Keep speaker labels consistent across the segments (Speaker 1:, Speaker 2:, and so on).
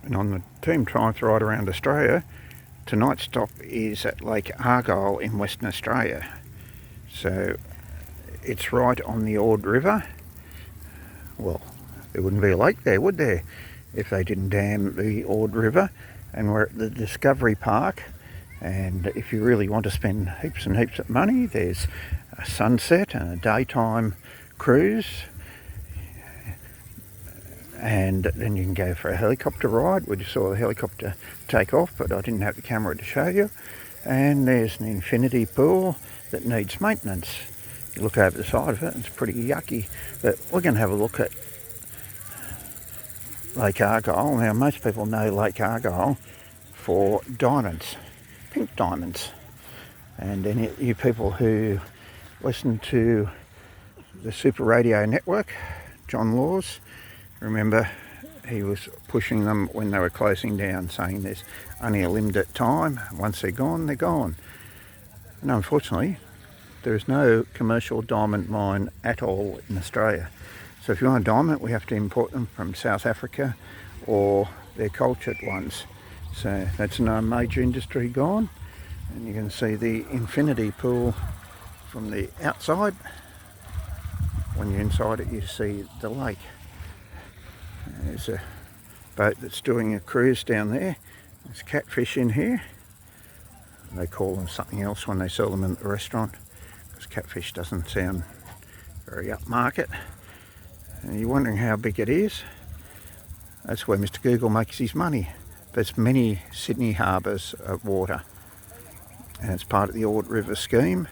Speaker 1: And on the team triumphs right around Australia, tonight's stop is at Lake Argyle in Western Australia. So it's right on the Ord River. Well, there wouldn't be a lake there, would there, if they didn't dam the Ord River. And we're at the Discovery Park, and if you really want to spend heaps and heaps of money, there's a sunset and a daytime cruise, and then you can go for a helicopter ride. We just saw the helicopter take off, but I didn't have the camera to show you. And there's an infinity pool that needs maintenance. You look over the side of it, it's pretty yucky. But we're going to have a look at Lake Argyle. Now, most people know Lake Argyle for diamonds, pink diamonds. And any you people who listen to the Super Radio Network, John Laws, remember he was pushing them when they were closing down, saying there's only a limited time. Once they're gone, they're gone. And unfortunately, there is no commercial diamond mine at all in Australia. So if you want a diamond, we have to import them from South Africa or their cultured ones. So that's no major industry gone. And you can see the infinity pool from the outside. When you're inside it, you see the lake. There's a boat that's doing a cruise down there. There's catfish in here. They call them something else when they sell them in the restaurant, because catfish doesn't sound very upmarket. And you're wondering how big it is. That's where Mr. Google makes his money. There's many Sydney Harbours of water, and it's part of the Ord River scheme,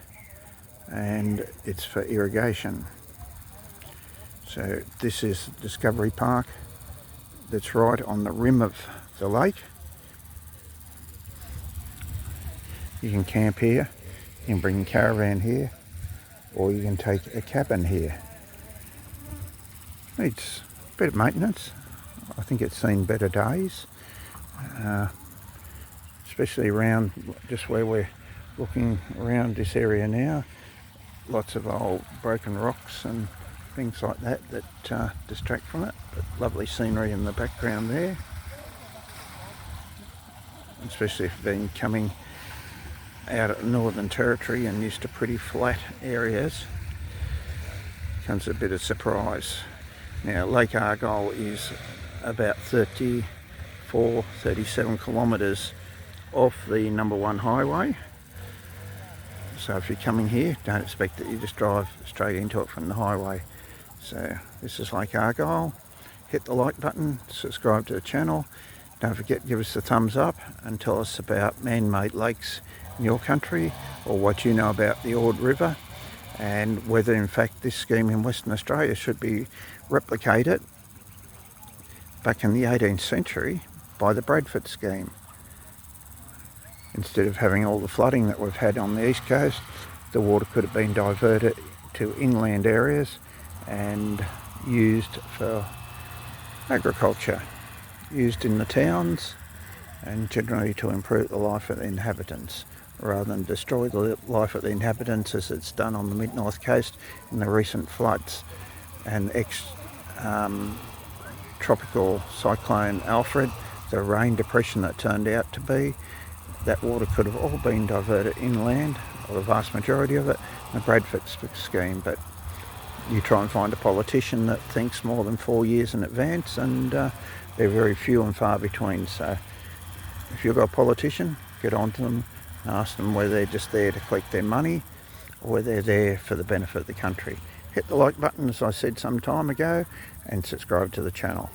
Speaker 1: and it's for irrigation. So this is Discovery Park that's right on the rim of the lake. You can camp here, you can bring a caravan here, or you can take a cabin here. Needs a bit of maintenance. I think it's seen better days, especially around just where we're looking around this area now. Lots of old broken rocks and things like that distract from it, but lovely scenery in the background there, especially if you've been coming out of the Northern Territory and used to pretty flat areas. Comes a bit of surprise. Now, Lake Argyle is about 37 kilometres off the number 1 highway. So if you're coming here, don't expect that you just drive straight into it from the highway. So this is Lake Argyle. Hit the like button, subscribe to the channel. Don't forget to give us a thumbs up and tell us about man-made lakes in your country, or what you know about the Ord River, and whether in fact this scheme in Western Australia should be replicated back in the 18th century by the Bradford scheme. Instead of having all the flooding that we've had on the east coast, the water could have been diverted to inland areas and used for agriculture, used in the towns, and generally to improve the life of the inhabitants, rather than destroy the life of the inhabitants as it's done on the mid-north coast in the recent floods and tropical cyclone Alfred, the rain depression that turned out to be. That water could have all been diverted inland, or the vast majority of it, in the Bradford scheme. But you try and find a politician that thinks more than 4 years in advance, and they're very few and far between. So if you've got a politician, get on to them and ask them whether they're just there to collect their money or whether they're there for the benefit of the country. Hit the like button, as I said some time ago, and subscribe to the channel.